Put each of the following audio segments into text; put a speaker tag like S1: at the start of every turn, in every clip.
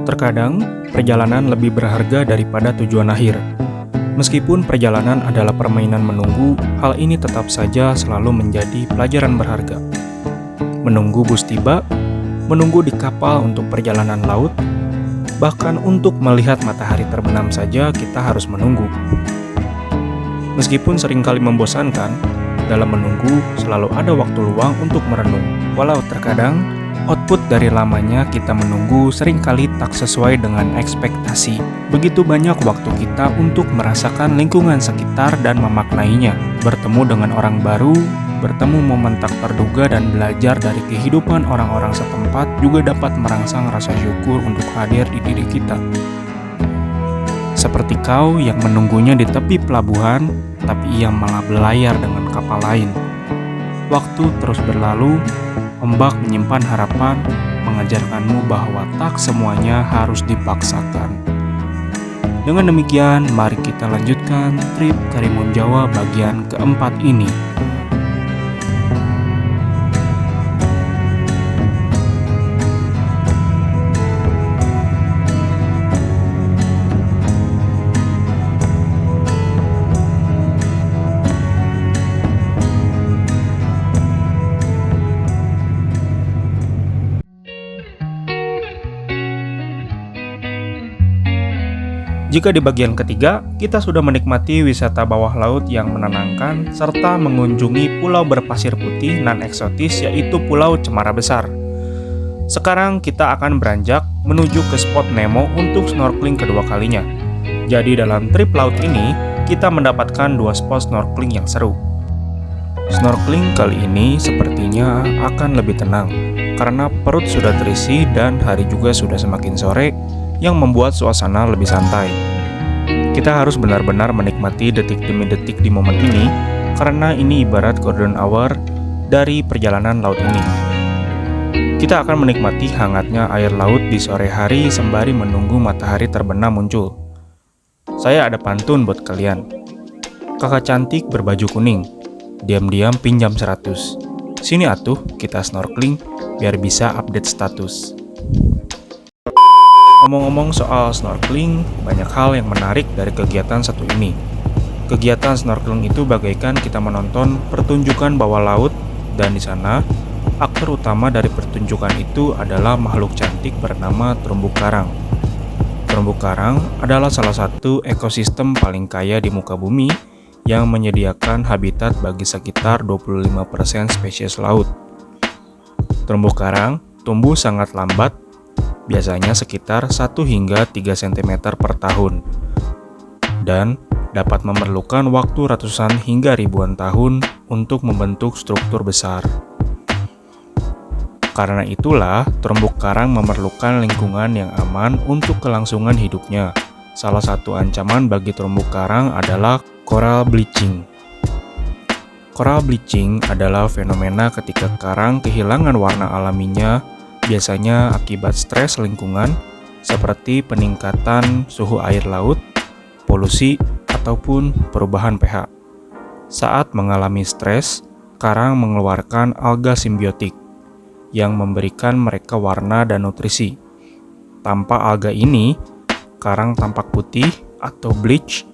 S1: Terkadang, perjalanan lebih berharga daripada tujuan akhir. Meskipun perjalanan adalah permainan menunggu, hal ini tetap saja selalu menjadi pelajaran berharga. Menunggu bus tiba, menunggu di kapal untuk perjalanan laut, bahkan untuk melihat matahari terbenam saja kita harus menunggu. Meskipun seringkali membosankan, dalam menunggu selalu ada waktu luang untuk merenung. Walau terkadang, output dari lamanya kita menunggu seringkali tak sesuai dengan ekspektasi. Begitu banyak waktu kita untuk merasakan lingkungan sekitar dan memaknainya, bertemu dengan orang baru, bertemu momen tak terduga dan belajar dari kehidupan orang-orang setempat juga dapat merangsang rasa syukur untuk hadir di diri kita. Seperti kau yang menunggunya di tepi pelabuhan, tapi ia malah berlayar dengan kapal lain. Waktu terus berlalu, ombak menyimpan harapan, mengajarkanmu bahwa tak semuanya harus dipaksakan. Dengan demikian, mari kita lanjutkan trip Karimun Jawa bagian keempat ini. Jika di bagian ketiga, kita sudah menikmati wisata bawah laut yang menenangkan serta mengunjungi pulau berpasir putih non-eksotis yaitu Pulau Cemara Besar. Sekarang kita akan beranjak menuju ke spot Nemo untuk snorkeling kedua kalinya. Jadi dalam trip laut ini, kita mendapatkan dua spot snorkeling yang seru. Snorkeling kali ini sepertinya akan lebih tenang karena perut sudah terisi dan hari juga sudah semakin sore yang membuat suasana lebih santai. Kita harus benar-benar menikmati detik demi detik di momen ini karena ini ibarat golden hour dari perjalanan laut ini. Kita akan menikmati hangatnya air laut di sore hari sembari menunggu matahari terbenam muncul. Saya ada pantun buat kalian. Kakak cantik berbaju kuning, diam-diam pinjam 100. Sini atuh kita snorkeling biar bisa update status. Ngomong-ngomong soal snorkeling, banyak hal yang menarik dari kegiatan satu ini. Kegiatan snorkeling itu bagaikan kita menonton pertunjukan bawah laut, dan di sana, aktor utama dari pertunjukan itu adalah makhluk cantik bernama terumbu karang. Terumbu karang adalah salah satu ekosistem paling kaya di muka bumi yang menyediakan habitat bagi sekitar 25% spesies laut. Terumbu karang tumbuh sangat lambat, biasanya sekitar 1 hingga 3 cm per tahun, dan dapat memerlukan waktu ratusan hingga ribuan tahun untuk membentuk struktur besar. Karena itulah, terumbu karang memerlukan lingkungan yang aman untuk kelangsungan hidupnya. Salah satu ancaman bagi terumbu karang adalah coral bleaching. Coral bleaching adalah fenomena ketika karang kehilangan warna alaminya, biasanya akibat stres lingkungan seperti peningkatan suhu air laut, polusi, ataupun perubahan pH. Saat mengalami stres, karang mengeluarkan alga simbiotik yang memberikan mereka warna dan nutrisi. Tanpa alga ini, karang tampak putih atau bleach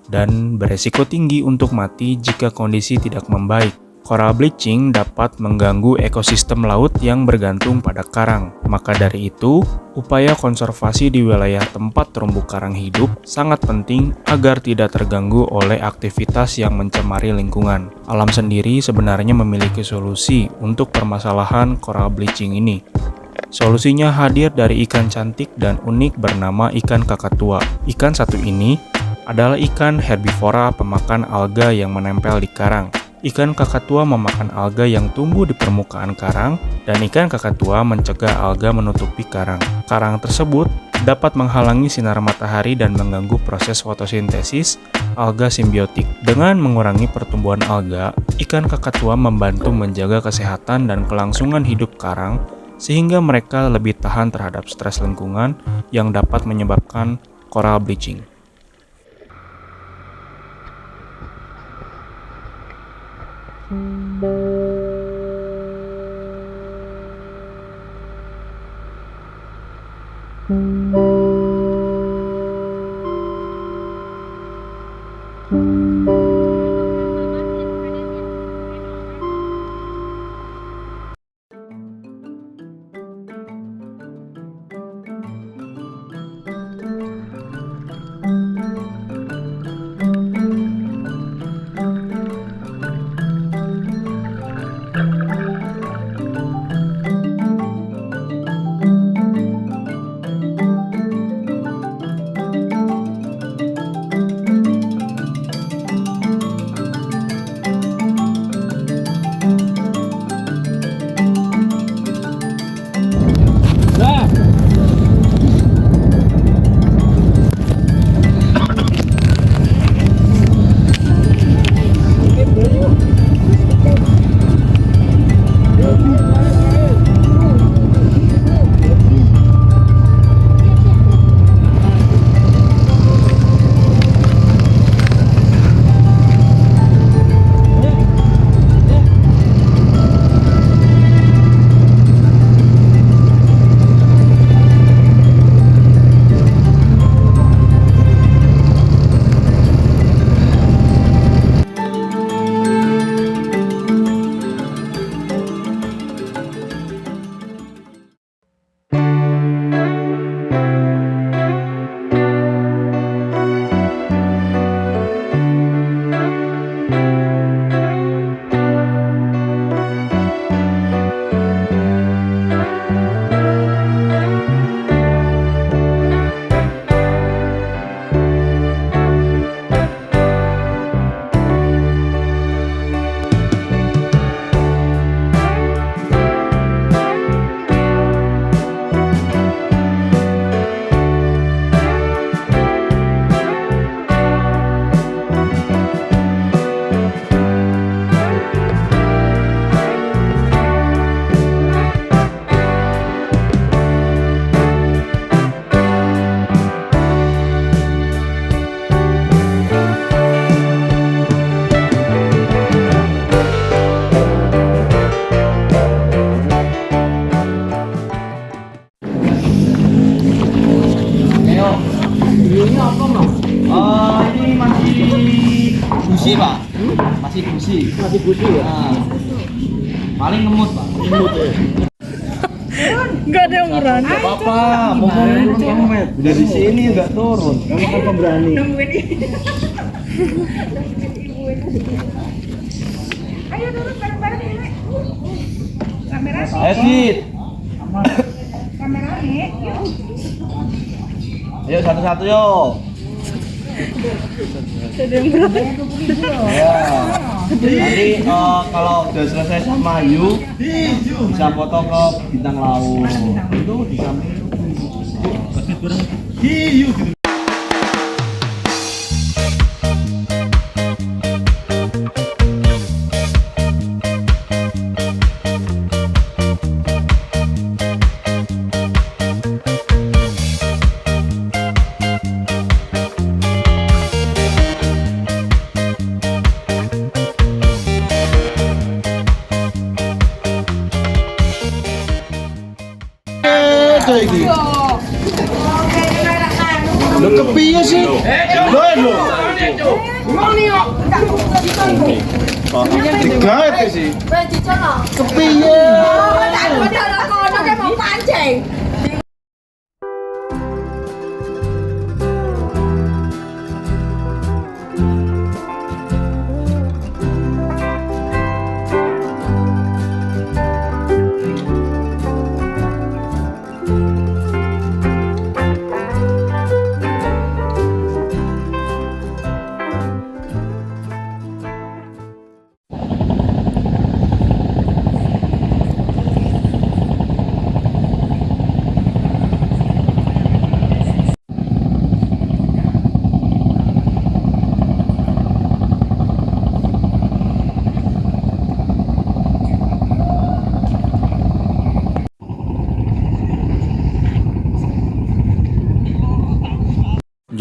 S1: dan beresiko tinggi untuk mati jika kondisi tidak membaik. Coral bleaching dapat mengganggu ekosistem laut yang bergantung pada karang. Maka dari itu, upaya konservasi di wilayah tempat terumbu karang hidup sangat penting agar tidak terganggu oleh aktivitas yang mencemari lingkungan. Alam sendiri sebenarnya memiliki solusi untuk permasalahan coral bleaching ini. Solusinya hadir dari ikan cantik dan unik bernama ikan kakatua. Ikan satu ini adalah ikan herbivora pemakan alga yang menempel di karang. Ikan kakatua memakan alga yang tumbuh di permukaan karang, dan ikan kakatua mencegah alga menutupi karang. Karang tersebut dapat menghalangi sinar matahari dan mengganggu proses fotosintesis alga simbiotik. Dengan mengurangi pertumbuhan alga, ikan kakatua membantu menjaga kesehatan dan kelangsungan hidup karang, sehingga mereka lebih tahan terhadap stres lingkungan yang dapat menyebabkan coral bleaching.
S2: Busi pak, masih busi. Masih busi ya? Nah, paling ngemut pak. Ngemut ya?
S3: Enggak ada yang berani.
S2: Gak apa-apa, mau turun kamu met. Udah di sini nggak turun. Kamu kan pemberani.
S3: Ayo turun bareng-bareng ini. Kamera
S2: Ayo Dit.
S3: kamera nih.
S2: Ayo satu-satu yuk.
S3: Ada yang berani.
S2: Ya. Nanti kalau udah selesai sama Ayu, bisa foto ke bintang laut. Itu di samping. Lagi. Lo kepiye sih? Lo. Digaet sih. Kepiye?
S3: mau pancing.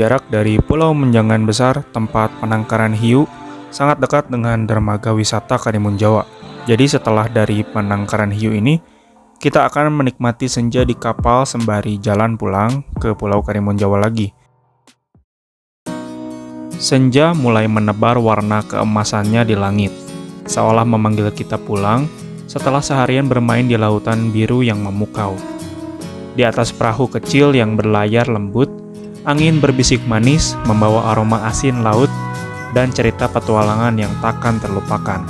S1: Jarak dari Pulau Menjangan Besar, tempat penangkaran hiu, sangat dekat dengan dermaga wisata Karimun Jawa. Jadi setelah dari penangkaran hiu ini, kita akan menikmati senja di kapal sembari jalan pulang ke Pulau Karimun Jawa lagi. Senja mulai menebar warna keemasannya di langit, seolah memanggil kita pulang setelah seharian bermain di lautan biru yang memukau. Di atas perahu kecil yang berlayar lembut, angin berbisik manis membawa aroma asin laut dan cerita petualangan yang takkan terlupakan.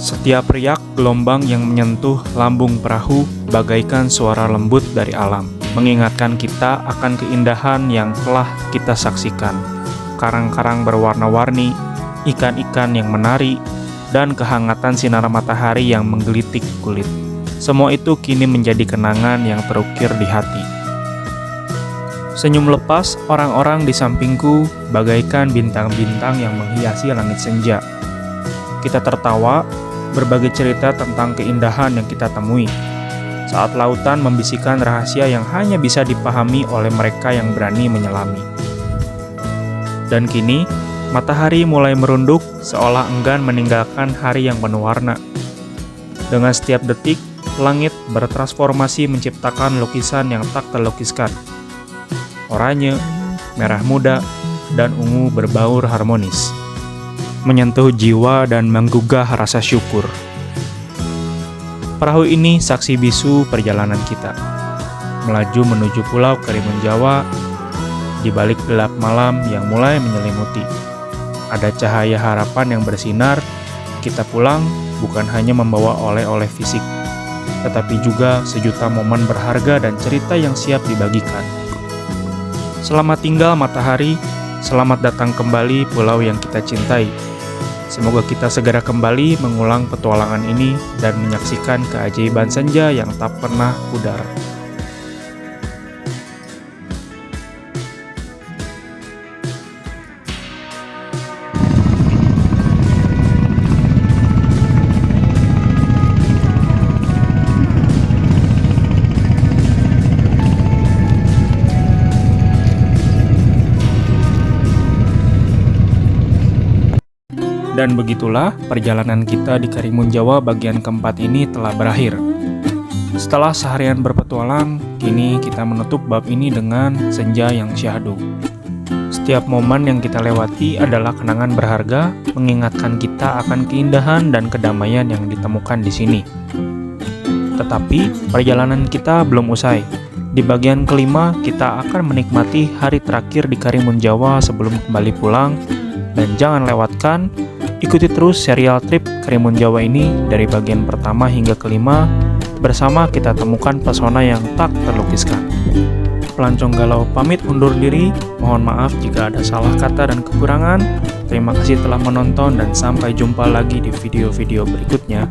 S1: Setiap riak gelombang yang menyentuh lambung perahu bagaikan suara lembut dari alam, mengingatkan kita akan keindahan yang telah kita saksikan. Karang-karang berwarna-warni, ikan-ikan yang menari, dan kehangatan sinar matahari yang menggelitik kulit. Semua itu kini menjadi kenangan yang terukir di hati. Senyum lepas orang-orang di sampingku bagaikan bintang-bintang yang menghiasi langit senja. Kita tertawa, berbagi cerita tentang keindahan yang kita temui, saat lautan membisikkan rahasia yang hanya bisa dipahami oleh mereka yang berani menyelami. Dan kini, matahari mulai merunduk seolah enggan meninggalkan hari yang penuh warna. Dengan setiap detik, langit bertransformasi menciptakan lukisan yang tak terlukiskan. Oranye, merah muda, dan ungu berbaur harmonis, menyentuh jiwa dan menggugah rasa syukur. Perahu ini saksi bisu perjalanan kita, melaju menuju Pulau Karimun Jawa di balik gelap malam yang mulai menyelimuti. Ada cahaya harapan yang bersinar. Kita pulang bukan hanya membawa oleh-oleh fisik, tetapi juga sejuta momen berharga dan cerita yang siap dibagikan. Selamat tinggal matahari, selamat datang kembali pulau yang kita cintai. Semoga kita segera kembali mengulang petualangan ini dan menyaksikan keajaiban senja yang tak pernah pudar. Dan begitulah perjalanan kita di Karimun Jawa bagian keempat ini telah berakhir. Setelah seharian berpetualang, kini kita menutup bab ini dengan senja yang syahdu. Setiap momen yang kita lewati adalah kenangan berharga, mengingatkan kita akan keindahan dan kedamaian yang ditemukan di sini. Tetapi perjalanan kita belum usai. Di bagian kelima, kita akan menikmati hari terakhir di Karimun Jawa sebelum kembali pulang. Dan jangan lewatkan, ikuti terus serial trip Karimun Jawa ini dari bagian pertama hingga kelima. Bersama kita temukan pesona yang tak terlukiskan. Pelancong Galau pamit undur diri. Mohon maaf jika ada salah kata dan kekurangan. Terima kasih telah menonton dan sampai jumpa lagi di video-video berikutnya.